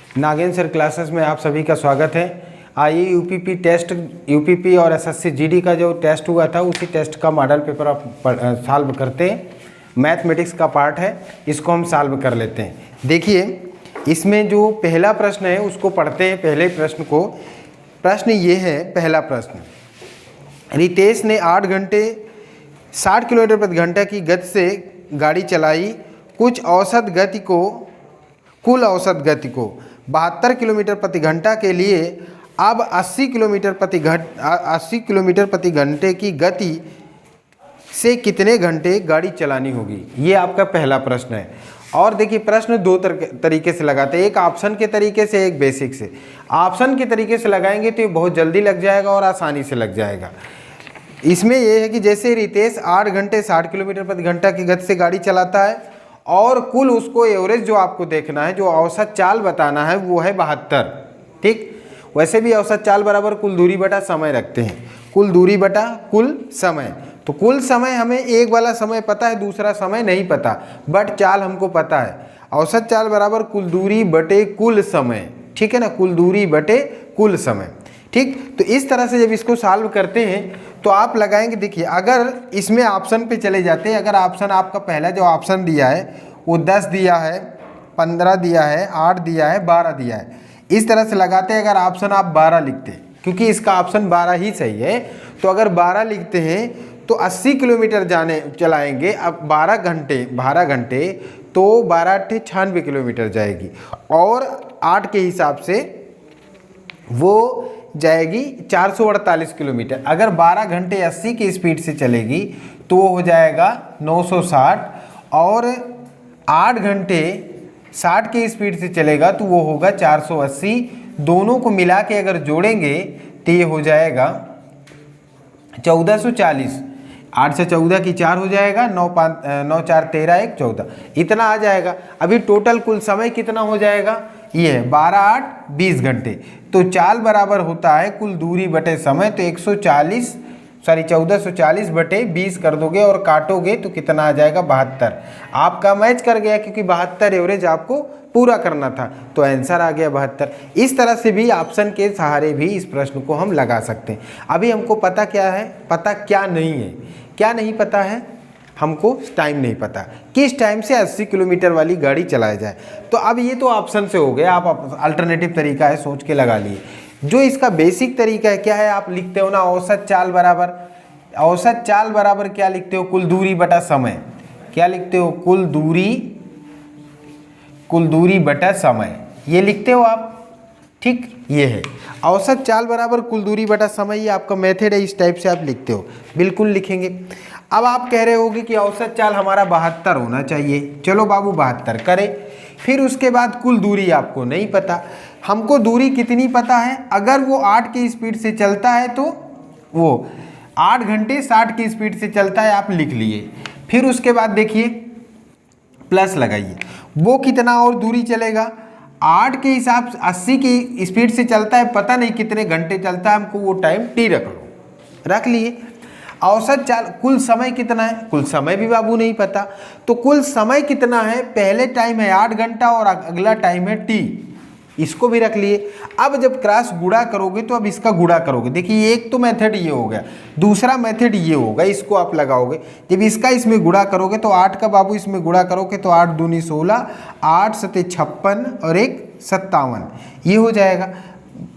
Nagendra sir classes में आप सभी का स्वागत है। आइए यूपीपी टेस्ट, यूपीपी और एसएससी जीडी का जो टेस्ट हुआ था उसी टेस्ट का मॉडल पेपर आप सॉल्व करते हैं। मैथमेटिक्स का पार्ट है, इसको हम सॉल्व कर लेते हैं। देखिए इसमें जो पहला प्रश्न है उसको पढ़ते हैं। पहले प्रश्न को, प्रश्न ये है, पहला प्रश्न, रितेश ने 8 घंटे 60 किलोमीटर प्रति घंटा की गति से गाड़ी चलाई। कुल औसत गति को 72 किलोमीटर प्रति घंटा के लिए अब 80 किलोमीटर प्रति घंटे की गति से कितने घंटे गाड़ी चलानी होगी। ये आपका पहला प्रश्न है। और देखिए प्रश्न दो तरीके से लगाते हैं, एक ऑप्शन के तरीके से, एक बेसिक से। ऑप्शन के तरीके से लगाएंगे तो ये बहुत जल्दी लग जाएगा और आसानी से लग जाएगा। इसमें यह है कि जैसे रितेश 8 घंटे 60 किलोमीटर प्रति घंटा की गति से गाड़ी चलाता है और कुल उसको एवरेज जो आपको देखना है, जो औसत चाल बताना है वो है 72। ठीक, वैसे भी औसत चाल बराबर कुल दूरी बटा समय रखते हैं, कुल दूरी बटा कुल समय। तो कुल समय हमें एक वाला समय पता है, दूसरा समय नहीं पता, बट चाल हमको पता है। औसत चाल बराबर कुल दूरी बटे कुल समय, ठीक है ना, कुल दूरी बटे कुल समय। ठीक, तो इस तरह से जब इसको सॉल्व करते हैं तो आप लगाएंगे। देखिए अगर इसमें ऑप्शन पे चले जाते हैं, अगर ऑप्शन आपका पहला जो ऑप्शन दिया है वो 10 दिया है, 15 दिया है, 8 दिया है, 12 दिया है, इस तरह से लगाते हैं। अगर ऑप्शन आप 12 लिखते हैं, क्योंकि इसका ऑप्शन 12 ही सही है, तो अगर 12 लिखते हैं तो 80 किलोमीटर चलाएंगे। अब 12 घंटे तो 12 × 96 किलोमीटर जाएगी, और 8 के हिसाब से वो जाएगी 448 किलोमीटर। अगर 12 घंटे 80 की स्पीड से चलेगी तो वो हो जाएगा 960, और 8 घंटे 60 की स्पीड से चलेगा तो वो होगा 480। दोनों को मिला के अगर जोड़ेंगे तो ये हो जाएगा 1440। 8 से 14 की 4 हो जाएगा, 9 4 13 1 14, इतना आ जाएगा। अभी टोटल कुल समय कितना हो जाएगा, ये है 12 8 20 घंटे। तो चाल बराबर होता है कुल दूरी बटे समय, तो 1440 बटे 20 कर दोगे और काटोगे तो कितना आ जाएगा, 72। आपका मैच कर गया, क्योंकि 72 एवरेज आपको पूरा करना था, तो आंसर आ गया 72। इस तरह से भी ऑप्शन के सहारे भी इस प्रश्न को हम लगा सकते हैं। अभी हमको पता क्या है, पता क्या नहीं है, क्या नहीं पता है हमको, टाइम नहीं पता, किस टाइम से 80 किलोमीटर वाली गाड़ी चलाया जाए। तो अब ये तो ऑप्शन से हो गया, आप अल्टरनेटिव तरीका है, सोच के लगा लिए। जो इसका बेसिक तरीका है क्या है, आप लिखते हो ना औसत चाल बराबर, औसत चाल बराबर क्या लिखते हो, कुल दूरी बटा समय। क्या लिखते हो, कुल दूरी बटा समय, ये लिखते हो आप। ठीक, ये है औसत चाल बराबर कुल दूरी बटा समय, ये आपका मेथड है, इस टाइप से आप लिखते हो, बिल्कुल लिखेंगे। अब आप कह रहे होगे कि औसत चाल हमारा 72 होना चाहिए, चलो बाबू 72 करें। फिर उसके बाद कुल दूरी आपको नहीं पता, हमको दूरी कितनी पता है, अगर वो 8 की स्पीड से चलता है तो वो 8 घंटे 60 की स्पीड से चलता है, आप लिख लिए। फिर उसके बाद देखिए प्लस लगाइए, वो कितना और दूरी चलेगा, 8 के हिसाब से 80 की स्पीड से चलता है, पता नहीं कितने घंटे चलता है, हमको वो टाइम टी रख लो, रख लिए। औसत चाल कुल समय कितना है, कुल समय भी बाबू नहीं पता, तो कुल समय कितना है, पहले टाइम है 8 घंटा और अगला टाइम है टी, इसको भी रख लिए। अब जब क्रॉस गुणा करोगे तो अब इसका गुणा करोगे। देखिए एक तो मेथड ये हो गया, दूसरा मेथड ये होगा, इसको आप लगाओगे। जब इसका इसमें गुणा करोगे तो 8 का बाबू इसमें गुणा करोगे तो 8 दूनी 16, 8 सते 56 और 1 57, ये हो जाएगा,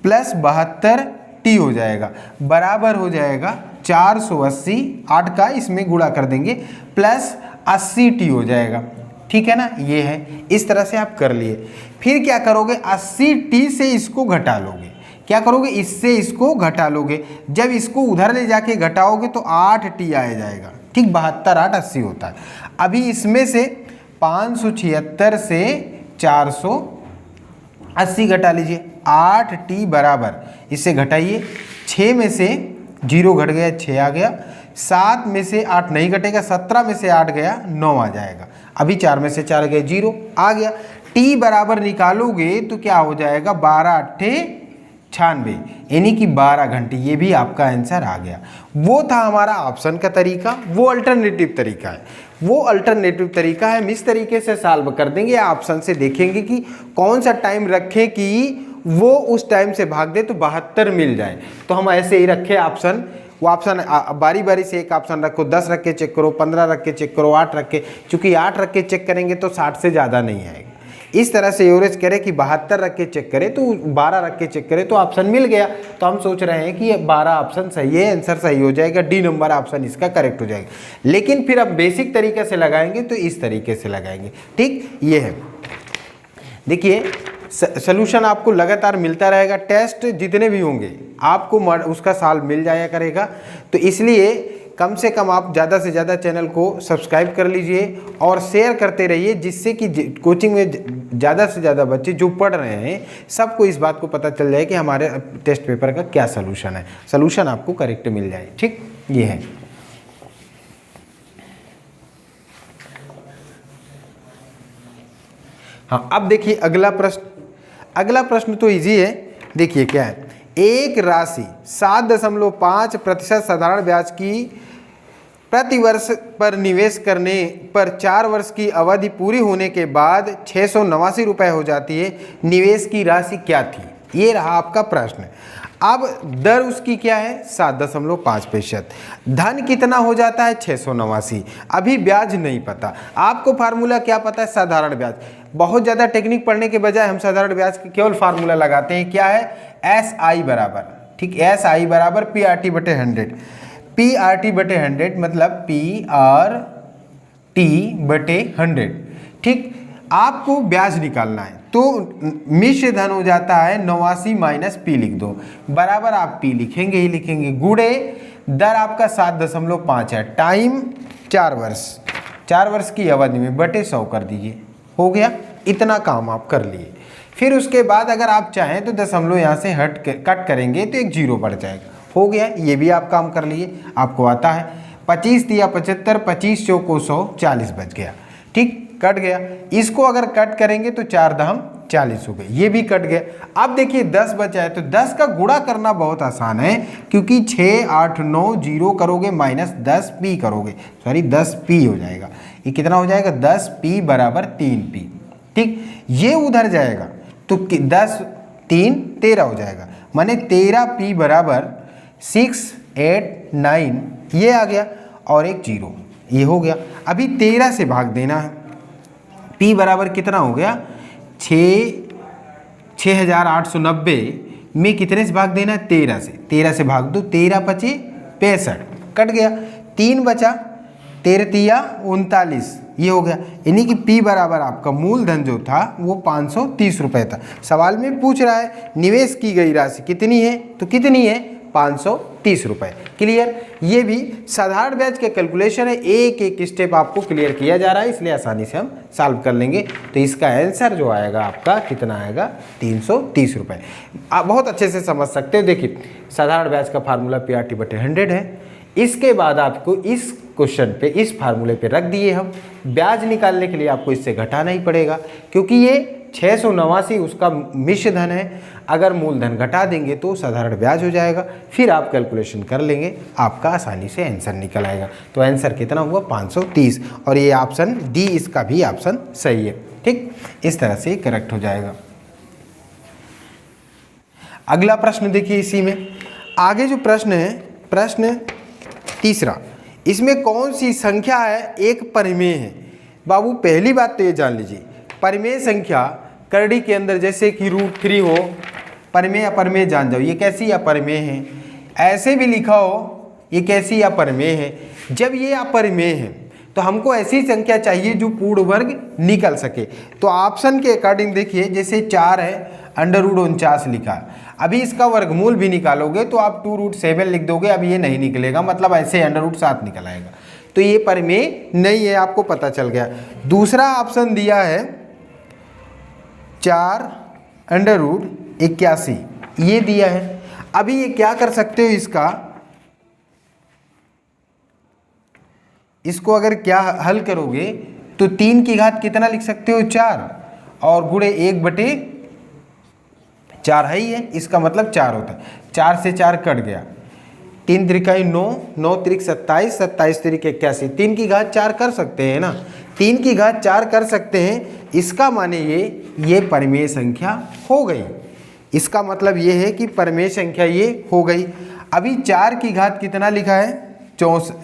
प्लस 72 टी हो जाएगा, बराबर हो जाएगा 480। 8 का इसमें गुणा कर देंगे, प्लस 80 टी हो जाएगा। ठीक है ना, ये है, इस तरह से आप कर लिए। फिर क्या करोगे, 80 टी से इसको घटा लोगे। क्या करोगे, इससे इसको घटा लोगे। जब इसको उधर ले जाके घटाओगे तो 8 टी आ जाएगा। ठीक, 72 8 80 होता है। अभी इसमें से 576 से 480 घटा लीजिए, 8 टी बराबर, इससे घटाइए, 6 में से 0 घट गया, 6 आ गया, 7 में से 8 नहीं घटेगा, 17 में से 8 गया, 9 आ जाएगा। अभी 4 में से 4 गए, 0 आ गया। टी बराबर निकालोगे तो क्या हो जाएगा, 12 8 96, यानी कि 12 घंटे। ये भी आपका आंसर आ गया। वो था हमारा ऑप्शन का तरीका, वो अल्टरनेटिव तरीका है, वो अल्टरनेटिव तरीका है। हम इस तरीके से सॉल्व कर देंगे, ऑप्शन से देखेंगे कि कौन सा टाइम रखें कि वो उस टाइम से भाग दे तो 72 मिल जाए। तो हम ऐसे ही रखे ऑप्शन, वो ऑप्शन बारी बारी से एक ऑप्शन रखो, 10 रख के चेक करो, 15 रख के चेक करो, 8 रख के, चूंकि 8 रख के चेक करेंगे तो 60 से ज़्यादा नहीं आएगा। इस तरह से एवरेज करें कि 72 रख के चेक करें तो 12 रख के चेक करें तो ऑप्शन मिल गया। तो हम सोच रहे हैं कि ये 12 ऑप्शन सही है, आंसर सही हो जाएगा, डी नंबर ऑप्शन इसका करेक्ट हो जाएगा। लेकिन फिर अब बेसिक तरीके से लगाएंगे तो इस तरीके से लगाएंगे। ठीक, ये है। देखिए सॉल्यूशन आपको लगातार मिलता रहेगा, टेस्ट जितने भी होंगे आपको उसका सॉल्व मिल जाया करेगा। तो इसलिए कम से कम आप ज़्यादा से ज़्यादा चैनल को सब्सक्राइब कर लीजिए और शेयर करते रहिए, जिससे कि कोचिंग में ज़्यादा से ज़्यादा बच्चे जो पढ़ रहे हैं सबको इस बात को पता चल जाए कि हमारे टेस्ट पेपर का क्या सॉल्यूशन है, सॉल्यूशन आपको करेक्ट मिल जाए। ठीक, ये है। हाँ, अब देखिए अगला प्रश्न। अगला प्रश्न तो इजी है। देखिए क्या है, एक राशि 7.5% साधारण ब्याज की प्रति वर्ष पर निवेश करने पर 4 वर्ष की अवधि पूरी होने के बाद 689 रुपये हो जाती है। निवेश की राशि क्या थी? ये रहा आपका प्रश्न। अब दर उसकी क्या है? 7.5%। धन कितना हो जाता है? 689। अभी ब्याज नहीं पता। आपको फार्मूला क्या पता है? साधारण ब्याज। बहुत ज़्यादा टेक्निक पढ़ने के बजाय हम साधारण ब्याज की केवल फार्मूला लगाते हैं। क्या है? SI बराबर, ठीक, SI बराबर PRT/100। PRT/100 मतलब PRT/100। ठीक, आपको ब्याज निकालना है तो मिश्र धन हो जाता है 89 माइनस P लिख दो, बराबर आप P लिखेंगे ही लिखेंगे, गुणे दर आपका 7.5 है, टाइम 4 वर्ष, 4 वर्ष की अवधि में बटे 100 कर दीजिए, हो गया। इतना काम आप कर लिए। फिर उसके बाद अगर आप चाहें तो दशमलव यहाँ से कट करेंगे तो एक जीरो बढ़ जाएगा, हो गया। ये भी आप काम कर लिए, आपको आता है। 25 दिया 75, 25 चौको 100, 40 बच गया। ठीक, कट गया। इसको अगर कट करेंगे तो 4 दहम 40 हो गए, ये भी कट गया। अब देखिए 10 बचा है तो 10 का गुणा करना बहुत आसान है, क्योंकि 6 8 9 0 करोगे माइनस 10p करोगे, सॉरी 10p हो जाएगा। ये कितना हो जाएगा? 10p बराबर 3p। ठीक, ये उधर जाएगा तो 10 3 13 हो जाएगा, माने 13p बराबर 6 8 9, ये आ गया और एक जीरो, ये हो गया। अभी 13 से भाग देना है। p बराबर कितना हो गया? 6890 में कितने से भाग देना है? 13 से। 13 से भाग दो, 13 पचे 65, कट गया। 3 बचा, 13 तिया 39, ये हो गया। यानी कि P बराबर आपका मूलधन जो था वो 530 रुपये था। सवाल में पूछ रहा है निवेश की गई राशि कितनी है, तो कितनी है? 530 रुपये। क्लियर? ये भी साधारण ब्याज के कैलकुलेशन है, एक एक स्टेप आपको क्लियर किया जा रहा है, इसलिए आसानी से हम सॉल्व कर लेंगे। तो इसका आंसर जो आएगा आपका कितना आएगा? 330 रुपये। आप बहुत अच्छे से समझ सकते हो। देखिए साधारण ब्याज का फार्मूला PRT/100 है। इसके बाद आपको इस क्वेश्चन पे, इस फार्मूले पे रख दिए हम। ब्याज निकालने के लिए आपको इससे घटाना ही पड़ेगा, क्योंकि ये 689 उसका मिश्र धन है। अगर मूलधन घटा देंगे तो साधारण ब्याज हो जाएगा। फिर आप कैलकुलेशन कर लेंगे, आपका आसानी से आंसर निकल आएगा। तो आंसर कितना हुआ? 530। और ये ऑप्शन डी, इसका भी ऑप्शन सही है। ठीक, इस तरह से करेक्ट हो जाएगा। अगला प्रश्न देखिए, इसी में आगे जो प्रश्न है, प्रश्न तीसरा, इसमें कौन सी संख्या है एक परिमेय है? बाबू पहली बात तो ये जान लीजिए, परिमेय संख्या करड़ी के अंदर जैसे कि √3 हो, परिमेय अपरिमेय जान जाओ, ये कैसी अपरिमेय है। ऐसे भी लिखा हो ये कैसी अपरिमेय है। जब ये अपरिमेय है तो हमको ऐसी संख्या चाहिए जो पूर्ण वर्ग निकल सके। तो ऑप्शन के अकॉर्डिंग देखिए, जैसे 4 है, √49 लिखा, अभी इसका वर्गमूल भी निकालोगे तो आप 2√7 लिख दोगे, अब ये नहीं निकलेगा, मतलब ऐसे √7 निकल आएगा। तो ये परिमेय नहीं है, आपको पता चल गया। दूसरा ऑप्शन दिया है 4 √81, ये दिया है। अभी ये क्या कर सकते हो, इसको अगर क्या हल करोगे तो 3 की घात कितना लिख सकते हो? 4, और गुणे 1/4 4 है ही है, इसका मतलब 4 होता है। 4 से 4 कट गया, 3 त्रिकाई 9, 9 त्रिक 27, 27 त्रिक 81, 3 की घात 4 कर सकते हैं ना, 3 की घात 4 कर सकते हैं। इसका माने ये परिमेय संख्या हो गई। इसका मतलब ये है कि परिमेय संख्या ये हो गई। अभी 4 की घात कितना लिखा है, 64,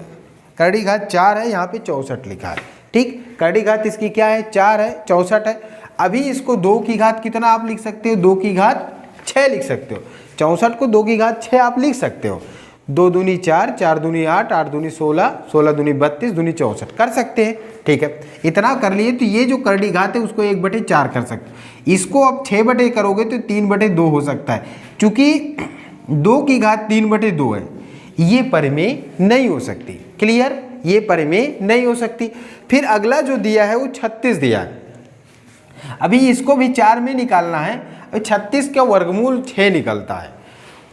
करड़ी घात 4 है, यहाँ पे 64 लिखा है। ठीक, करड़ी घात इसकी क्या है, 4 है, 64 है। अभी इसको 2 की घात कितना आप लिख सकते हो, 2 की घात 6 लिख सकते हो। 64 को 2 की घात 6 आप लिख सकते हो। 2 दूनी 4, 4 दूनी 8, 8 दूनी 16, 16 दूनी 32, दूनी 64 कर सकते हैं। ठीक है, इतना कर लिए तो ये जो करड़ी घात है उसको 1/4 कर सकते हो। इसको अब 6 करोगे तो 3/2 हो सकता है। चूंकि 2 की घात 3/2 है, ये परिमेय नहीं हो सकती। क्लियर, ये परिमेय नहीं हो सकती। फिर अगला जो दिया है वो 36 दिया है। अभी इसको भी 4 में निकालना है। 36 का वर्गमूल 6 निकलता है,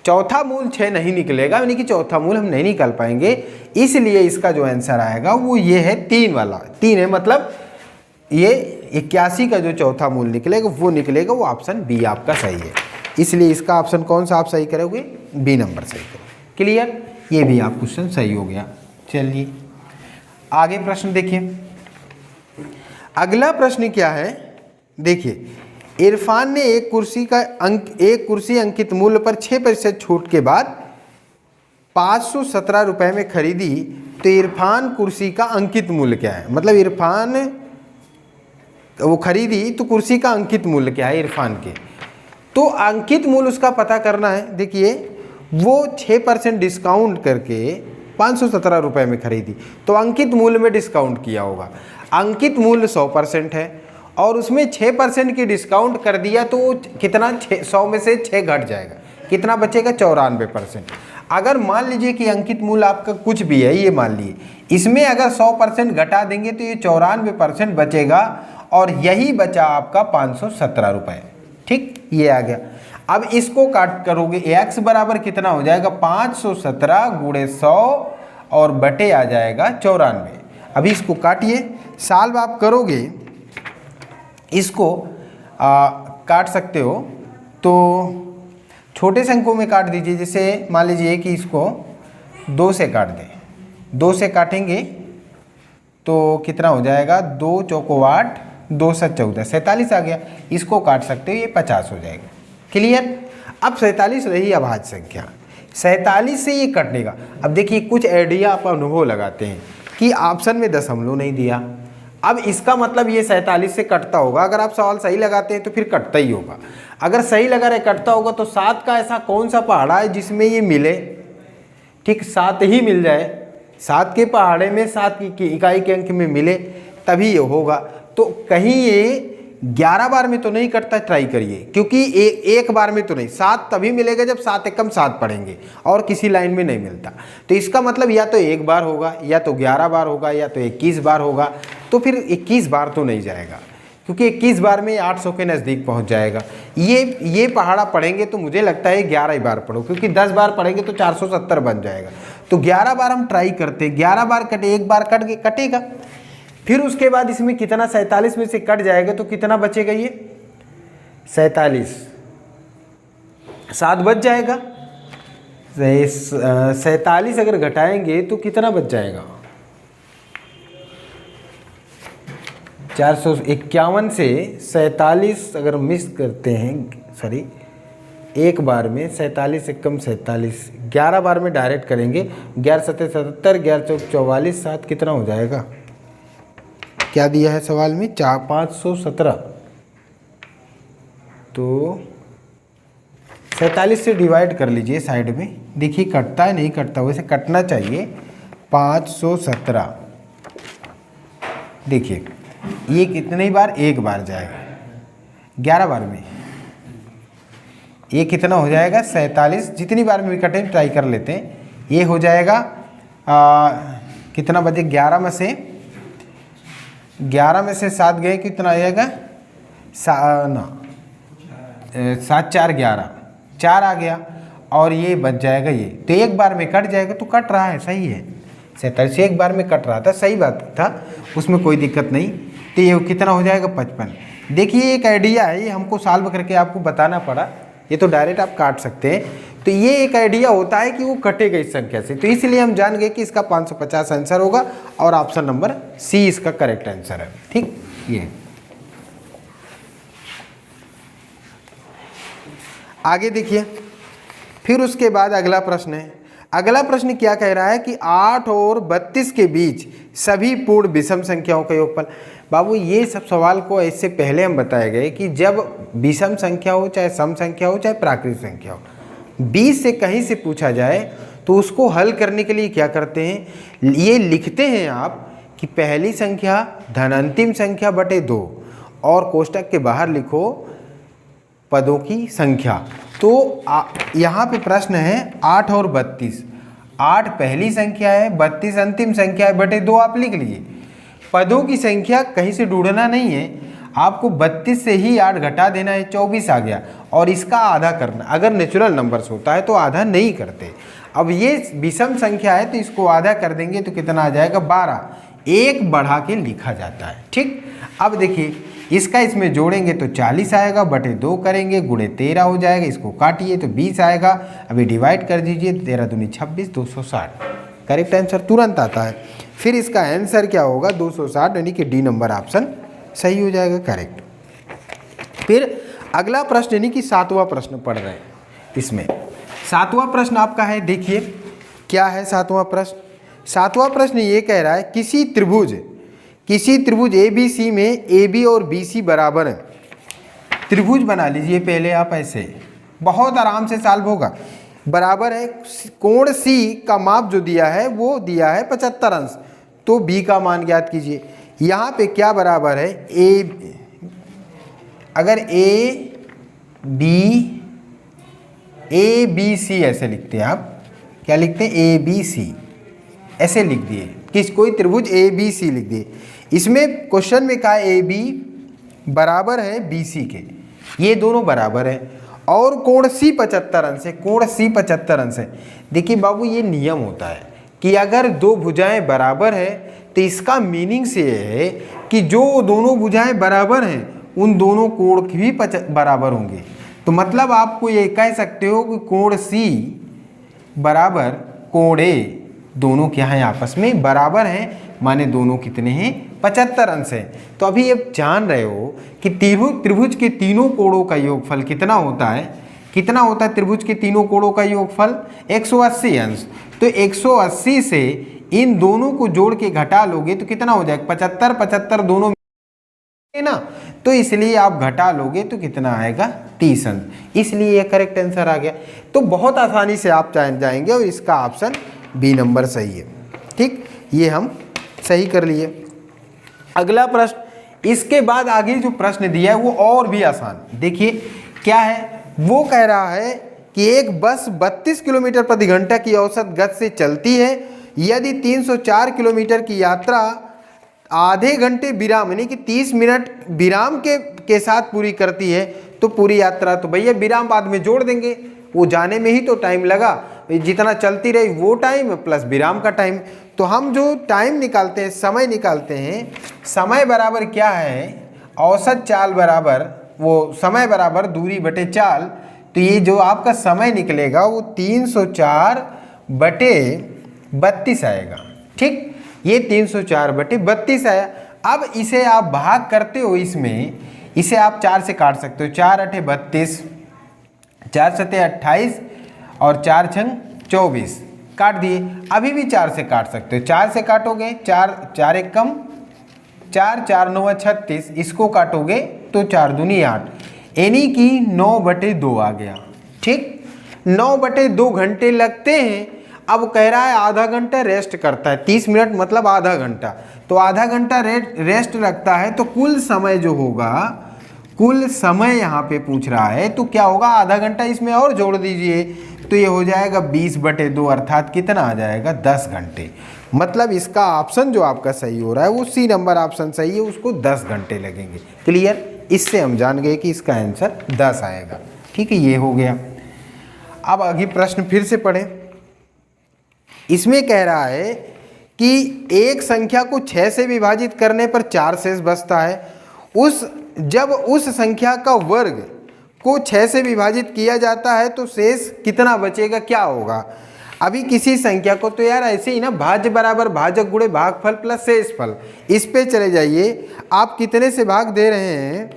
चौथा मूल 6 नहीं निकलेगा, यानी कि चौथा मूल हम नहीं निकाल पाएंगे। इसलिए इसका जो आंसर आएगा वो ये है 3 वाला। 3 है मतलब ये 81 का जो चौथा मूल निकलेगा वो निकलेगा, वो ऑप्शन बी आपका सही है। इसलिए इसका ऑप्शन कौन सा आप सही करोगे, बी नंबर सही करोगे। क्लियर, ये भी आप क्वेश्चन सही हो गया। चलिए आगे प्रश्न देखिए। अगला प्रश्न क्या है, देखिए, इरफान ने एक कुर्सी अंकित मूल्य पर 6% छूट के बाद 517 रुपये में खरीदी, तो इरफान कुर्सी का अंकित मूल्य क्या है। मतलब इरफान वो खरीदी तो कुर्सी का अंकित मूल्य क्या है इरफान के, तो अंकित मूल्य उसका पता करना है। देखिए वो 6% डिस्काउंट करके 517 रुपये में खरीदी, तो अंकित मूल्य में डिस्काउंट किया होगा। अंकित मूल्य 100% है और उसमें 6% की डिस्काउंट कर दिया, तो कितना, 100 में से 6 घट जाएगा, कितना बचेगा, 94%। अगर मान लीजिए कि अंकित मूल्य आपका कुछ भी है, ये मान लीजिए, इसमें अगर 100% घटा देंगे तो ये 94% बचेगा और यही बचा आपका 517 रुपये। ठीक, ये आ गया। अब इसको काट करोगे, x बराबर कितना हो जाएगा, 517 गुणे 100 और बटे आ जाएगा 94। अभी इसको काटिए, सॉल्व आप करोगे, इसको काट सकते हो तो छोटे से अंकों में काट दीजिए। जैसे मान लीजिए कि इसको 2 से काट दें, 2 से काटेंगे तो कितना हो जाएगा, 2 चौको 8, 2 7 14, 47 आ गया। इसको काट सकते हो, ये 50 हो जाएगा। क्लियर, अब 47 रही अभाज्य संख्या, 47 से ये कटने का। अब देखिए कुछ आइडिया आप अनुभव लगाते हैं कि ऑप्शन में दशमलव नहीं दिया, अब इसका मतलब ये 47 से कटता होगा। अगर आप सवाल सही लगाते हैं तो फिर कटता ही होगा। अगर सही लगा रहे कटता होगा तो 7 का ऐसा कौन सा पहाड़ा है जिसमें ये मिले, ठीक 7 ही मिल जाए, 7 के पहाड़े में 7 की इकाई के अंक में मिले तभी ये होगा। तो कहीं ये 11 बार में तो नहीं कटता, ट्राई करिए, क्योंकि एक बार में तो नहीं, 7 तभी मिलेगा जब 7 एकम 7 पढ़ेंगे और किसी लाइन में नहीं मिलता। तो इसका मतलब या तो 1 बार होगा, या तो 11 बार होगा, या तो 21 बार होगा। तो फिर 21 बार तो नहीं जाएगा, क्योंकि 21 बार में 800 के नज़दीक पहुंच जाएगा। ये पहाड़ा पढ़ेंगे तो मुझे लगता है 11 ही बार पढ़ो, क्योंकि 10 बार पढ़ेंगे तो 470 बन जाएगा। तो 11 बार हम ट्राई करते, 11 बार कटे, 1 बार कटेगा, फिर उसके बाद इसमें कितना, 47 में से कट जाएगा तो कितना बचेगा, ये 47, 7 बच जाएगा। 47 अगर घटाएंगे तो कितना बच जाएगा, 451 से 47 अगर मिस करते हैं, सॉरी, 1 बार में 47 एकम 47, 11 बार में डायरेक्ट करेंगे, 11 7 77, 11 चौक 44, 7 कितना हो जाएगा, क्या दिया है सवाल में, 517। तो 47 से डिवाइड कर लीजिए साइड में, देखिए कटता है नहीं कटता, वैसे कटना चाहिए। 517, देखिए ये कितनी बार, 1 बार जाएगा, 11 बार में ये कितना हो जाएगा, 47, जितनी बार में भी कटे ट्राई कर लेते हैं। ये हो जाएगा कितना बचे, 11 में से 7 गए, कितना आ जाएगा, 7 4 11, 4 आ गया और ये बच जाएगा ये, तो 1 बार में कट जाएगा, तो कट रहा है, सही है। 47 1 बार में कट रहा था, सही बात था, उसमें कोई दिक्कत नहीं। तो ये कितना हो जाएगा, 55। देखिए एक आइडिया है, ये हमको सॉल्व करके आपको बताना पड़ा, ये तो डायरेक्ट आप काट सकते हैं। तो ये एक आइडिया होता है कि वो कटेगा इस संख्या से, तो इसलिए हम जान गए कि इसका 550 आंसर होगा और ऑप्शन नंबर सी इसका करेक्ट आंसर है। ठीक, ये आगे देखिए। फिर उसके बाद अगला प्रश्न है। अगला प्रश्न क्या कह रहा है कि 8 और 32 के बीच सभी पूर्ण विषम संख्याओं का योगफल। बाबू ये सब सवाल को इससे पहले हम बताए गए कि जब विषम संख्या हो, चाहे सम संख्या हो, चाहे प्राकृत संख्या हो, 20 से कहीं से पूछा जाए तो उसको हल करने के लिए क्या करते हैं, ये लिखते हैं आप कि पहली संख्या धनांतिम संख्या बटे 2 और कोष्टक के बाहर लिखो पदों की संख्या। तो यहाँ पे प्रश्न है 8 और 32। 8 पहली संख्या है, 32 अंतिम संख्या है, बटे 2 आप लिख लिए। पदों की संख्या कहीं से ढूंढना नहीं है, आपको 32 से ही 8 घटा देना है, 24 आ गया, और इसका आधा करना। अगर नेचुरल नंबर्स होता है तो आधा नहीं करते। अब ये विषम संख्या है तो इसको आधा कर देंगे तो कितना आ जाएगा 12। एक बढ़ा के लिखा जाता है। ठीक, अब देखिए इसका इसमें जोड़ेंगे तो 40 आएगा, बटे 2 करेंगे गुणे 13 हो जाएगा, इसको काटिए तो 20 आएगा। अभी डिवाइड कर दीजिए, 13 दूनी 26, 260 करेक्ट आंसर तुरंत आता है। फिर इसका आंसर क्या होगा 260, यानी कि डी नंबर ऑप्शन सही हो जाएगा करेक्ट। फिर अगला प्रश्न यानी कि 7वां प्रश्न पढ़ रहे हैं। इसमें 7वां प्रश्न आपका है, देखिए क्या है 7वां प्रश्न। 7वां प्रश्न ये कह रहा है किसी त्रिभुज ABC में AB और BC बराबर है। त्रिभुज बना लीजिए पहले आप, ऐसे बहुत आराम से सॉल्व होगा। बराबर है, कोण C का माप जो दिया है वो दिया है 75 अंश, तो B का मान ज्ञात कीजिए। यहाँ पे क्या बराबर है अगर ABC ऐसे लिखते हैं आप, क्या लिखते हैं ABC ऐसे लिख दिए, कोई त्रिभुज ABC लिख दिए। इसमें क्वेश्चन में कहा AB बराबर है BC के, ये दोनों बराबर है, और कोण C 75 अंश है, कोण C 75 अंश है। देखिए बाबू ये नियम होता है कि अगर दो भुजाएं बराबर है तो इसका मीनिंग से है कि जो दोनों भुजाएं बराबर हैं उन दोनों कोण भी बराबर होंगे। तो मतलब आपको ये कह सकते हो कि कोण C बराबर कोण A, दोनों क्या हैं आपस में बराबर हैं, माने दोनों कितने हैं 75 अंश है। तो अभी आप जान रहे हो कि त्रिभुज के तीनों कोणों का योगफल कितना होता है, कितना होता है त्रिभुज के तीनों कोणों का योगफल 180 अंश। तो 180 से इन दोनों को जोड़ के घटा लोगे तो कितना हो जाएगा 75 75 दोनों है ना, तो इसलिए आप घटा लोगे तो कितना आएगा 30 अंश, इसलिए ये करेक्ट आंसर आ गया। तो बहुत आसानी से आप जाएंगे और इसका ऑप्शन बी नंबर सही है। ठीक, ये हम सही कर लिए। अगला प्रश्न, इसके बाद आगे जो प्रश्न दिया है वो और भी आसान। देखिए क्या है, वो कह रहा है कि एक बस 32 किलोमीटर प्रति घंटा की औसत गति से चलती है। यदि 304 किलोमीटर की यात्रा आधे घंटे विराम यानी कि 30 मिनट विराम के साथ पूरी करती है तो पूरी यात्रा, तो भैया विराम बाद में जोड़ देंगे, वो जाने में ही तो टाइम लगा, जितना चलती रही वो टाइम प्लस विराम का टाइम। तो हम जो टाइम निकालते हैं, समय निकालते हैं, समय बराबर क्या है औसत चाल बराबर वो समय बराबर दूरी बटे चाल। तो ये जो आपका समय निकलेगा वो 304 बटे 32 आएगा। ठीक, ये 304 बटे 32 आया। अब इसे आप भाग करते हो, इसमें इसे आप 4 से काट सकते हो, 4 अठे 32, 4 सते 28 और 4 छंग 24 काट दिए। अभी भी 4 से काट सकते हो, 4 से काटोगे 4 एक कम 4 4 9 36, इसको काटोगे तो 4 दूनी 8, यानी कि 9 बटे 2 आ गया। ठीक, 9 बटे 2 घंटे लगते हैं। अब कह रहा है आधा घंटा रेस्ट करता है, 30 मिनट मतलब आधा घंटा, तो आधा घंटा रेस्ट रखता है, तो कुल समय जो होगा, कुल समय यहाँ पे पूछ रहा है तो क्या होगा आधा घंटा इसमें और जोड़ दीजिए तो ये हो जाएगा 20 बटे 2, अर्थात कितना आ जाएगा 10 घंटे। मतलब इसका ऑप्शन जो आपका सही हो रहा है वो सी नंबर ऑप्शन सही है, उसको 10 घंटे लगेंगे। क्लियर, इससे हम जान गए कि इसका आंसर 10 आएगा। ठीक है, ये हो गया। अब आगे प्रश्न फिर से पढ़ें। इसमें कह रहा है कि एक संख्या को 6 से विभाजित करने पर 4 शेष बचता है। जब उस संख्या का वर्ग को 6 से विभाजित किया जाता है तो शेष कितना बचेगा, क्या होगा। अभी किसी संख्या को तो यार ऐसे ही ना, भाज्य बराबर भाजक गुणे भागफल प्लस शेषफल, इस पे चले जाइए। आप कितने से भाग दे रहे हैं,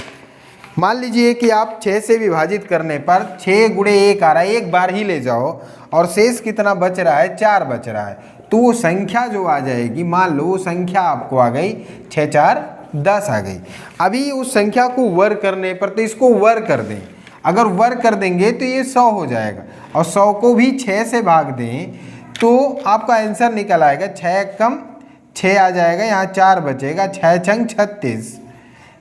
मान लीजिए कि आप 6 से विभाजित करने पर 6 गुणे 1 आ रहा है, एक बार ही ले जाओ, और शेष कितना बच रहा है, 4 बच रहा है। तो वो संख्या जो आ जाएगी, मान लो वो संख्या आपको आ गई 6 4 10 आ गई। अभी उस संख्या को वर्ग करने पर, तो इसको वर्ग कर दें, अगर वर्ग कर देंगे तो ये 100 हो जाएगा, और 100 को भी 6 से भाग दें तो आपका आंसर निकल आएगा 6 कम 6 आ जाएगा, यहाँ 4 बचेगा, 6 छंग 36,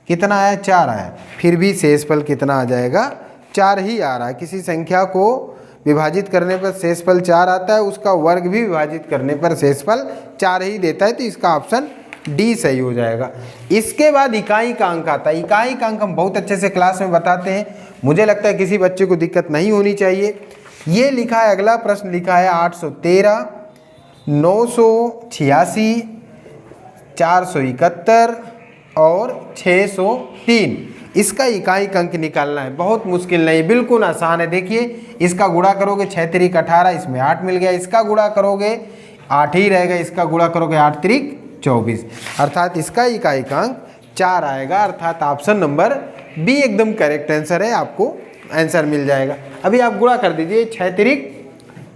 कितना आया, 4 आया। फिर भी शेषफल कितना आ जाएगा, 4 ही आ रहा है। किसी संख्या को विभाजित करने पर शेषफल 4 आता है, उसका वर्ग भी विभाजित करने पर शेषफल 4 ही देता है, तो इसका ऑप्शन डी सही हो जाएगा। इसके बाद इकाई का अंक आता है। इकाई का अंक हम बहुत अच्छे से क्लास में बताते हैं, मुझे लगता है किसी बच्चे को दिक्कत नहीं होनी चाहिए। ये लिखा है, अगला प्रश्न लिखा है 813, 986, 471 और 603। इसका इकाई का अंक निकालना है, बहुत मुश्किल नहीं, बिल्कुल आसान है। देखिए इसका गुणा करोगे 6 त्रिक 18, इसमें 8 मिल गया, इसका गुणा करोगे 8 ही रहेगा, इसका गुणा करोगे 8 त्रिक 24, अर्थात इसका इकाई का अंक 4 आएगा, अर्थात ऑप्शन नंबर बी एकदम करेक्ट आंसर है, आपको आंसर मिल जाएगा। अभी आप गुणा कर दीजिए, 6 त्रिक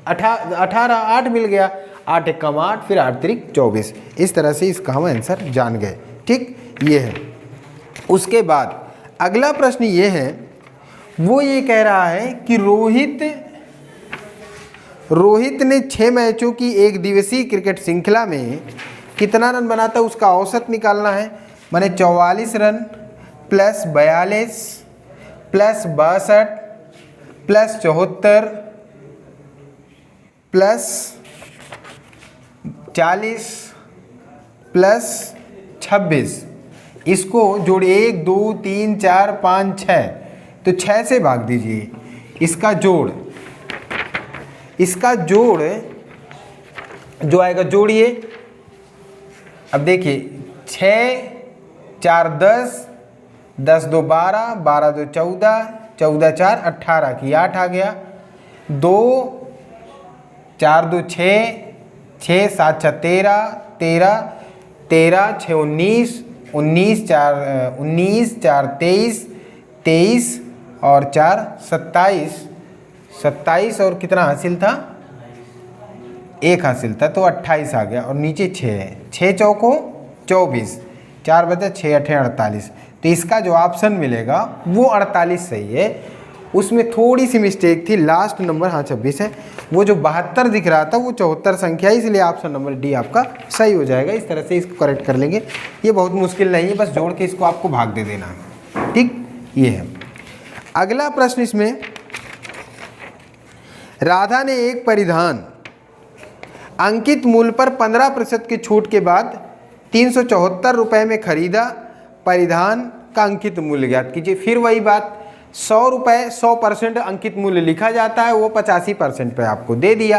18 8 मिल गया, 8 एक कम 8, फिर 8 त्रिक 24, इस तरह से इसका हम आंसर जान गए। ठीक, ये है। उसके बाद अगला प्रश्न ये है, वो ये कह रहा है कि रोहित ने 6 मैचों की एक दिवसीय क्रिकेट श्रृंखला में कितना रन बनाता है, उसका औसत निकालना है। माने 44 run plus 42 plus 62 plus 74 plus 40 plus 26, इसको जोड़ 1 2 3 4 5 6, तो 6 से भाग दीजिए। इसका जोड़ जो आएगा, जोड़िए। अब देखिए 6 4 10, 10 2 12, 12 2 14, 14 4 18 की 8 आ गया, 2 4 2 6, 6 7 6 13, 13 13 6 19, 19 4 19 4 23, 23 और 4 27, 27 और कितना हासिल था, 1 हासिल था, तो 28 आ गया, और नीचे 6 है, 6 चौको 24, 4 बचे 6 8 48, तो इसका जो ऑप्शन मिलेगा वो 48 सही है। उसमें थोड़ी सी मिस्टेक थी, लास्ट नंबर हाँ 26 है, वो जो 72 दिख रहा था वो 74 संख्या है, इसलिए ऑप्शन नंबर डी आपका सही हो जाएगा। इस तरह से इसको करेक्ट कर लेंगे, ये बहुत मुश्किल नहीं है, बस जोड़ के इसको आपको भाग दे देना है। ठीक, ये है। अगला प्रश्न इसमें, राधा ने एक परिधान अंकित मूल्य पर 15% की छूट के बाद 374 रुपये में खरीदा, परिधान का अंकित मूल्य ज्ञात कीजिए। फिर वही बात, 100 रुपये 100% अंकित मूल्य लिखा जाता है, वो 85% पे आपको दे दिया,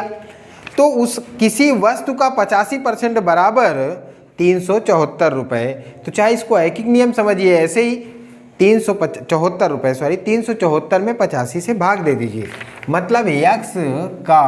तो उस किसी वस्तु का 85% बराबर 374 रुपये, तो चाहे इसको एक ही नियम समझिए, ऐसे ही 374 रुपये, सॉरी 374 में 85 से भाग दे दीजिए, मतलब x का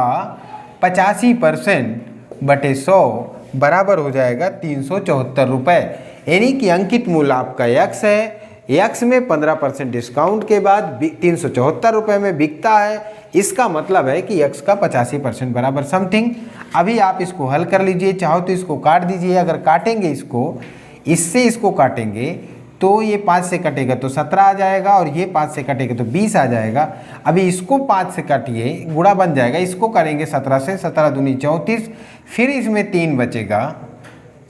85% बटे 100 बराबर हो जाएगा 374 रुपये। यानी कि अंकित मूल्य आपका x है, x में 15% डिस्काउंट के बाद 374 रुपये में बिकता है, इसका मतलब है कि x का 85% बराबर समथिंग। अभी आप इसको हल कर लीजिए, चाहो तो इसको काट दीजिए, अगर काटेंगे इसको, इससे इसको काटेंगे तो ये 5 से कटेगा तो 17 आ जाएगा, और ये 5 से कटेगा तो 20 आ जाएगा। अभी इसको 5 से काटिए, गुणा बन जाएगा, इसको करेंगे 17 से, 17 दूनी 34, फिर इसमें 3 बचेगा,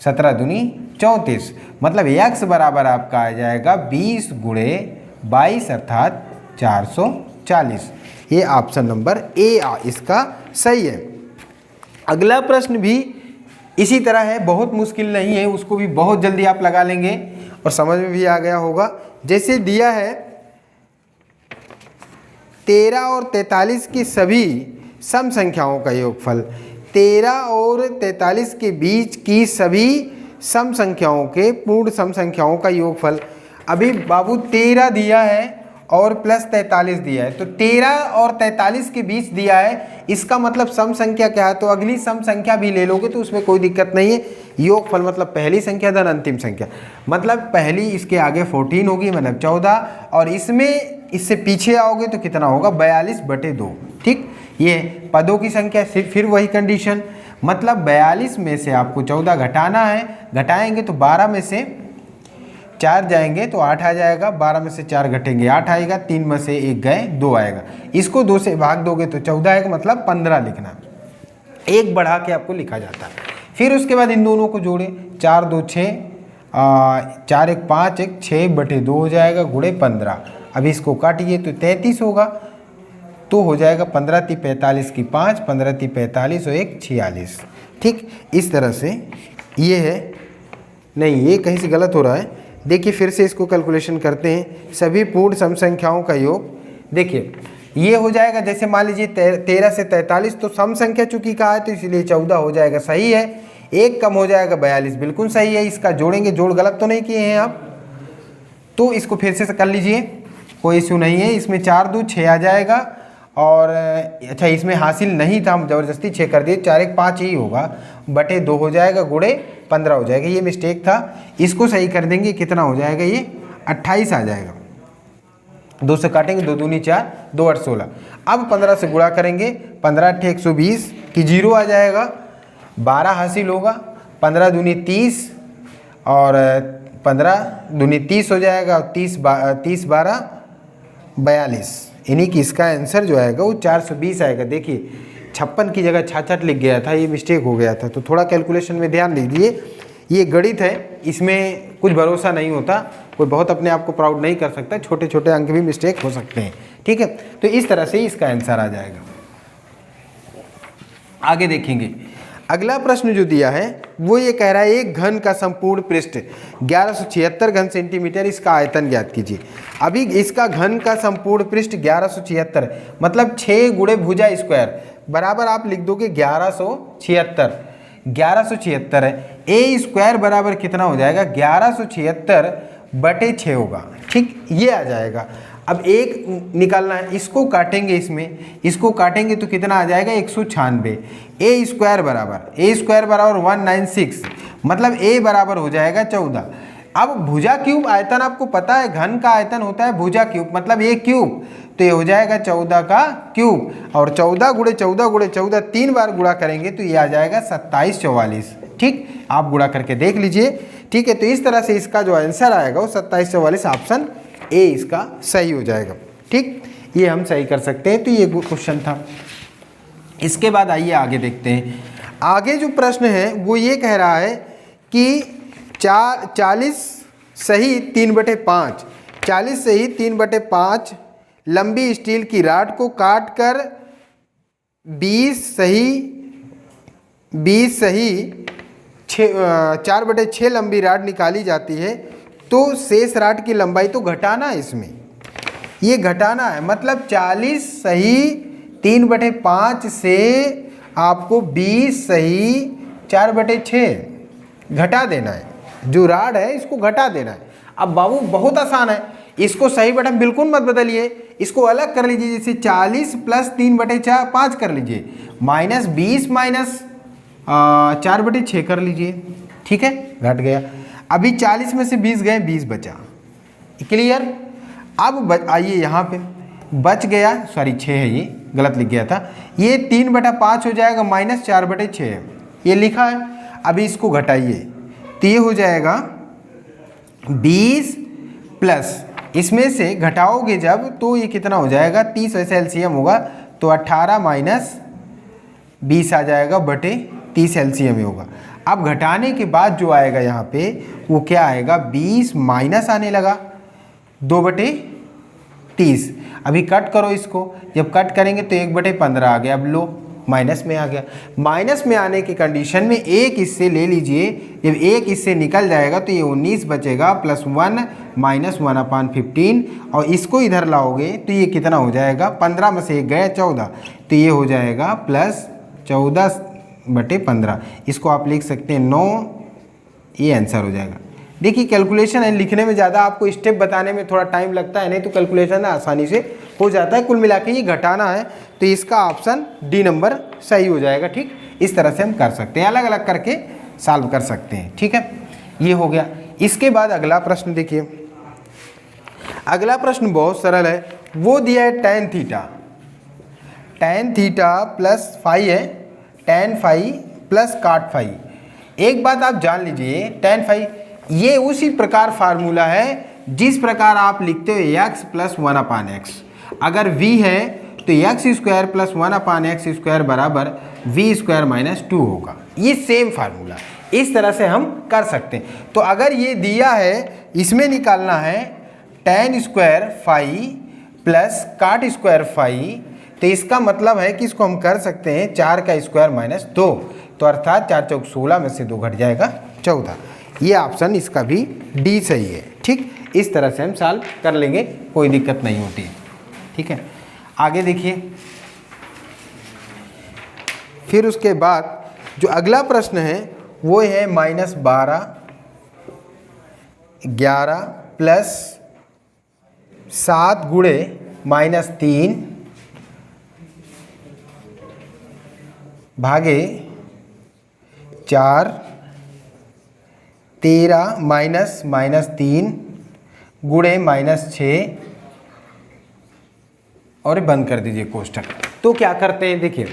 17 दूनी 34, मतलब x बराबर आपका आ जाएगा 20 गुणे 22 अर्थात 440। ये ऑप्शन नंबर ए इसका सही है। अगला प्रश्न भी इसी तरह है, बहुत मुश्किल नहीं है, उसको भी बहुत जल्दी आप लगा लेंगे और समझ में भी आ गया होगा। जैसे दिया है 13 और 43 की सभी सम संख्याओं का योगफल, 13 और 43 के बीच की सभी सम संख्याओं के पूर्ण सम संख्याओं का योगफल। अभी बाबू 13 दिया है और प्लस 43 दिया है, तो 13 और 43 के बीच दिया है। इसका मतलब सम संख्या क्या है, तो अगली सम संख्या भी ले लोगे तो उसमें कोई दिक्कत नहीं है। योगफल मतलब पहली संख्या धन अंतिम संख्या, मतलब पहली इसके आगे 14 होगी मतलब 14, और इसमें इससे पीछे आओगे तो कितना होगा 42/2। ठीक, ये पदों की संख्या, फिर वही कंडीशन, मतलब 42 में से आपको 14 घटाना है। घटाएंगे तो 12 में से 4 जाएंगे तो 8 आ जाएगा, 12 में से 4 घटेंगे 8 आएगा, 3 में से 1 गए 2 आएगा। इसको 2 से भाग दोगे तो 14 आएगा, मतलब 15 लिखना, एक बढ़ा के आपको लिखा जाता है। फिर उसके बाद इन दोनों को जोड़े, 4 2 6, 4 1 5, 1 6/2 हो जाएगा, गुणे 15। अब इसको काटिए तो 33 होगा, तो हो जाएगा 15 × 45 की 5, 15 × 45 और 1 46। ठीक, इस तरह से ये है। नहीं, ये कहीं से गलत हो रहा है। देखिए फिर से इसको कैलकुलेशन करते हैं, सभी पूर्ण सम संख्याओं का योग। देखिए ये हो जाएगा, जैसे मान लीजिए 13 से 43, तो सम संख्या चूंकि कहा है तो इसलिए 14 हो जाएगा, सही है। एक कम हो जाएगा 42, बिल्कुल सही है। इसका जोड़ेंगे, जोड़ गलत तो नहीं किए हैं आप, तो इसको फिर से कर लीजिए, कोई इश्यू नहीं है। इसमें 4 2 6 आ जाएगा, और अच्छा इसमें हासिल नहीं था, हम ज़बरदस्ती 6 कर दिए, 4 1 5 ही होगा, बटे 2 हो जाएगा, गुणे 15 हो जाएगा। ये मिस्टेक था, इसको सही कर देंगे, कितना हो जाएगा ये 28 आ जाएगा। 2 से काटेंगे, 2 दूनी 4, 2 8 16। अब 15 से गुणा करेंगे, 15 8 120 की 0 आ जाएगा, 12 हासिल होगा, 15 दूनी 30 और 15 दूनी 30 हो जाएगा, और 30 12 42, यानी कि इसका आंसर जो आएगा वो 420 आएगा। देखिए 56 की जगह 66 लिख गया था, ये मिस्टेक हो गया था, तो थोड़ा कैलकुलेशन में ध्यान दीजिए। ये गणित है, इसमें कुछ भरोसा नहीं होता, कोई बहुत अपने आप को प्राउड नहीं कर सकता, छोटे छोटे अंक भी मिस्टेक हो सकते हैं। ठीक है, तो इस तरह से इसका आंसर आ जाएगा। आगे देखेंगे, अगला प्रश्न जो दिया है वो ये कह रहा है, एक घन का संपूर्ण पृष्ठ 1176 घन सेंटीमीटर, इसका आयतन ज्ञात कीजिए। अभी इसका घन का संपूर्ण पृष्ठ 1176, मतलब 6 गुणे भुजा स्क्वायर बराबर आप लिख दोगे 1176। 1176 है, ए स्क्वायर बराबर कितना हो जाएगा 1176/6 होगा। ठीक, ये आ जाएगा। अब एक निकालना है, इसको काटेंगे, इसको काटेंगे तो कितना आ जाएगा 196। ए स्क्वायर बराबर 196, मतलब ए बराबर हो जाएगा 14। अब भुजा क्यूब आयतन आपको पता है, घन का आयतन होता है भुजा क्यूब, मतलब ए क्यूब, तो ये हो जाएगा 14 का क्यूब, और 14 गुणे 14 गुणे 14 3 बार गुणा करेंगे तो ये आ जाएगा 27 44। ठीक, आप गुणा करके देख लीजिए। ठीक है, तो इस तरह से इसका जो आंसर आएगा वो 27 44, ऑप्शन ए इसका सही हो जाएगा। ठीक, ये हम सही कर सकते हैं। तो ये क्वेश्चन था। इसके बाद आइए आगे देखते हैं। आगे जो प्रश्न है वो ये कह रहा है कि 40 सही 3/5, 40 सही 3/5 लंबी स्टील की राड को काट कर 20 सही 4/6 लंबी राड निकाली जाती है, तो शेष राड की लंबाई तो घटाना है, इसमें ये घटाना है, मतलब 40 सही 3/5 से आपको 20 सही 4/6 घटा देना है। जो राड है इसको घटा देना है। अब बाबू बहुत आसान है, इसको सही बटन बिल्कुल मत बदलिए, इसको अलग कर लीजिए, जैसे 40 + 3/5 कर लीजिए, -20 - 4/6 कर लीजिए। ठीक है, घट गया। अभी 40 में से 20 गए, 20 बचा। क्लियर। अब आइए यहाँ पे बच गया, सॉरी 6 है, ये गलत लिख गया था, ये 3/5 हो जाएगा, -4/6 ये लिखा है। अभी इसको घटाइए तो ये हो जाएगा 20 प्लस, इसमें से घटाओगे जब तो ये कितना हो जाएगा 30, वैसे एलसीएम होगा तो 18 - 20 आ जाएगा बटे 30 एलसीएम होगा। अब घटाने के बाद जो आएगा यहाँ पे वो क्या आएगा, 20 माइनस आने लगा 2/30। अभी कट करो इसको, जब कट करेंगे तो 1/15 आ गया। अब लो माइनस में आ गया। माइनस में आने की कंडीशन में एक इससे ले लीजिए, जब एक इससे निकल जाएगा तो ये 19 बचेगा, +1 - 1/15, और इसको इधर लाओगे तो ये कितना हो जाएगा, 15 में से 1 गया 14, तो ये हो जाएगा +14/15। इसको आप लिख सकते हैं 9, ये आंसर हो जाएगा। देखिए कैलकुलेशन है, लिखने में ज़्यादा आपको स्टेप बताने में थोड़ा टाइम लगता है, नहीं तो कैलकुलेशन आसानी से हो जाता है। कुल मिला के ये घटाना है, तो इसका ऑप्शन डी नंबर सही हो जाएगा। ठीक, इस तरह से हम कर सकते हैं, अलग अलग करके सॉल्व कर सकते हैं। ठीक है, ये हो गया। इसके बाद अगला प्रश्न देखिए, अगला प्रश्न बहुत सरल है। वो दिया है tan theta, tan theta plus phi है, tan phi plus cot phi. एक बात आप जान लीजिए, tan फाई ये उसी प्रकार फार्मूला है जिस प्रकार आप लिखते हो x प्लस 1/x। अगर v है तो x square plus 1/x square बराबर v स्क्वायर माइनस 2 होगा। ये सेम फार्मूला, इस तरह से हम कर सकते हैं। तो अगर ये दिया है, इसमें निकालना है tan square phi plus cot square phi, तो इसका मतलब है कि इसको हम कर सकते हैं 4 का स्क्वायर माइनस 2, तो अर्थात 4 चौक 16 में से 2 घट जाएगा 14। ये ऑप्शन इसका भी डी सही है। ठीक, इस तरह से हम सॉल्व कर लेंगे, कोई दिक्कत नहीं होती है। ठीक है, आगे देखिए। फिर उसके बाद जो अगला प्रश्न है वो है -12 11 प्लस 7 गुणे -3 भागे 4 13 -3 गुणे -6 और बंद कर दीजिए कोष्टक। तो क्या करते हैं, देखिए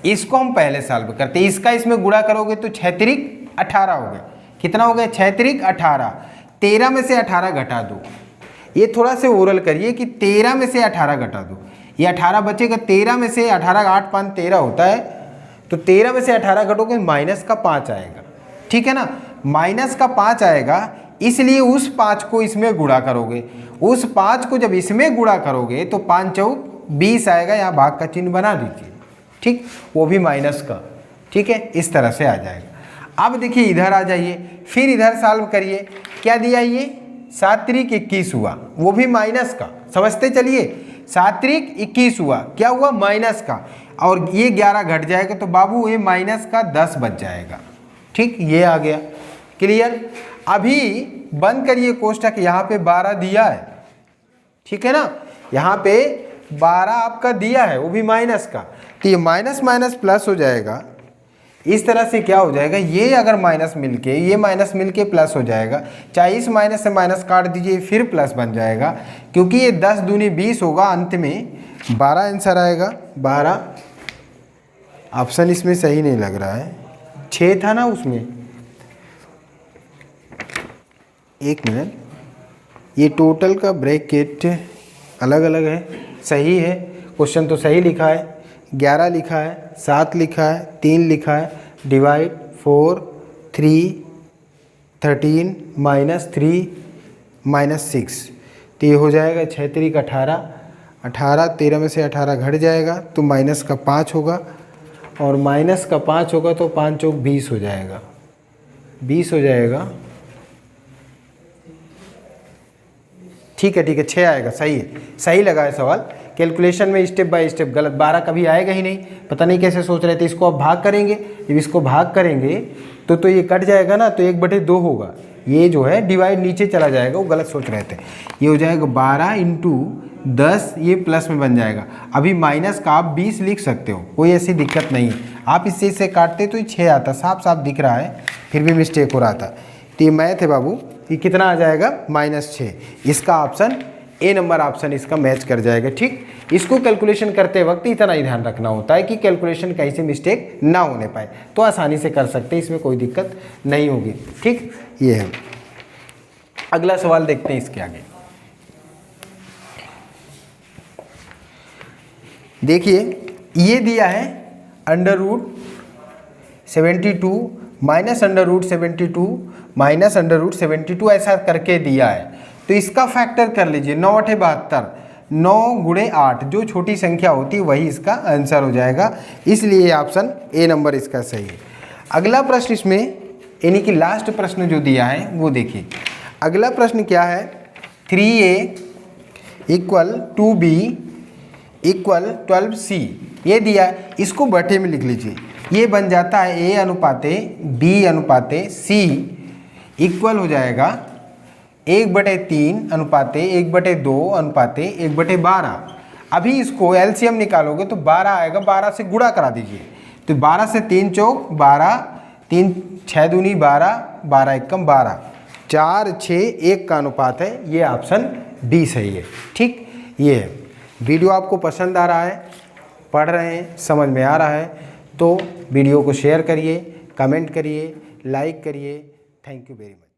इसको हम पहले सॉल्व करते हैं। इसका इसमें गुणा करोगे तो 6 त्रिक 18 हो गया। कितना हो गया? 6 त्रिक 18। 13 में से 18 घटा दो। ये थोड़ा से ओरल करिए कि 13 में से 18 घटा दो, ये 18 बचेगा। 13 में से 18 8 5 13 होता है, तो 13 में से 18 घटोगे माइनस का 5 आएगा। ठीक है ना, माइनस का 5 आएगा, इसलिए उस 5 को इसमें गुणा करोगे। उस 5 को जब इसमें गुणा करोगे तो 5 चौक 20 आएगा। यहाँ भाग का चिन्ह बना दीजिए। ठीक, वो भी माइनस का। ठीक है, इस तरह से आ जाएगा। अब देखिए इधर आ जाइए, फिर इधर सॉल्व करिए। क्या दिया? ये 7 त्रिक 21 हुआ, वो भी माइनस का। समझते चलिए, 7 त्रिक 21 हुआ, क्या हुआ? माइनस का। और ये 11 घट जाएगा तो बाबू ये माइनस का 10 बच जाएगा। ठीक, ये आ गया। क्लियर? अभी बंद करिए कोष्टक। यहाँ पे 12 दिया है, ठीक है ना, यहाँ पे 12 आपका दिया है, वो भी माइनस का। तो ये माइनस माइनस प्लस हो जाएगा। इस तरह से क्या हो जाएगा, ये अगर माइनस मिलके ये माइनस मिलके प्लस हो जाएगा। चाहे इस माइनस से माइनस काट दीजिए, फिर प्लस बन जाएगा, क्योंकि ये 10 दूनी 20 होगा। अंत में 12 आंसर आएगा। 12 ऑप्शन इसमें सही नहीं लग रहा है, 6 था ना उसमें। एक मिनट, ये टोटल का ब्रैकेट अलग अलग है। सही है, क्वेश्चन तो सही लिखा है। 11 लिखा है, 7 लिखा है, 3 लिखा है, डिवाइड 4 3 13 -3 -6, तो ये हो जाएगा 6 त्रिक 18। 18 13 में से 18 घट जाएगा तो माइनस का 5 होगा, और माइनस का 5 होगा तो 5 चौक 20 हो जाएगा। 20 हो जाएगा। ठीक है, ठीक है, 6 आएगा। सही है, सही लगा है सवाल। कैलकुलेशन में स्टेप बाय स्टेप गलत, 12 कभी आएगा ही नहीं। पता नहीं कैसे सोच रहे थे। इसको अब भाग करेंगे, जब इसको भाग करेंगे तो ये कट जाएगा ना, तो 1/2 होगा। ये जो है डिवाइड नीचे चला जाएगा, वो गलत सोच रहे थे। ये हो जाएगा 12 × 10, ये प्लस में बन जाएगा। अभी माइनस का आप 20 लिख सकते हो, कोई ऐसी दिक्कत नहीं है। आप इससे काटते तो ये 6 आता, साफ साफ दिख रहा है, फिर भी मिस्टेक हो रहा था। तो ये मैथ है बाबू, ये कितना आ जाएगा? -6। इसका ऑप्शन ए नंबर ऑप्शन इसका मैच कर जाएगा। ठीक, इसको कैलकुलेशन करते वक्त इतना ही ध्यान रखना होता है कि कैलकुलेशन कहीं से मिस्टेक ना होने पाए, तो आसानी से कर सकते हैं, इसमें कोई दिक्कत नहीं होगी। ठीक, ये है। अगला सवाल देखते हैं इसके आगे। देखिए ये दिया है √72 -√72 -√72, ऐसा करके दिया है। तो इसका फैक्टर कर लीजिए। 9 × 8 = 72, 9 × 8 जो छोटी संख्या होती है वही इसका आंसर हो जाएगा। इसलिए ऑप्शन ए नंबर इसका सही है। अगला प्रश्न इसमें, यानी कि लास्ट प्रश्न जो दिया है वो देखिए। अगला प्रश्न क्या है? 3a = 2b = 12c, ये दिया है। इसको बटे में लिख लीजिए। ये बन जाता है a अनुपाते b अनुपाते c इक्वल हो जाएगा 1/3 अनुपाते 1/2 अनुपाते 1/12। अभी इसको एलसीएम निकालोगे तो 12 आएगा, 12 से गुणा करा दीजिए। तो 12 से 3 चौक 12, 3 6 दूनी 12, 12 एकम 12, 4 6 1 का अनुपात है। ये ऑप्शन डी सही है। ठीक, ये है। वीडियो आपको पसंद आ रहा है, पढ़ रहे हैं, समझ में आ रहा है तो वीडियो को शेयर करिए, कमेंट करिए, लाइक करिए। Thank you very much.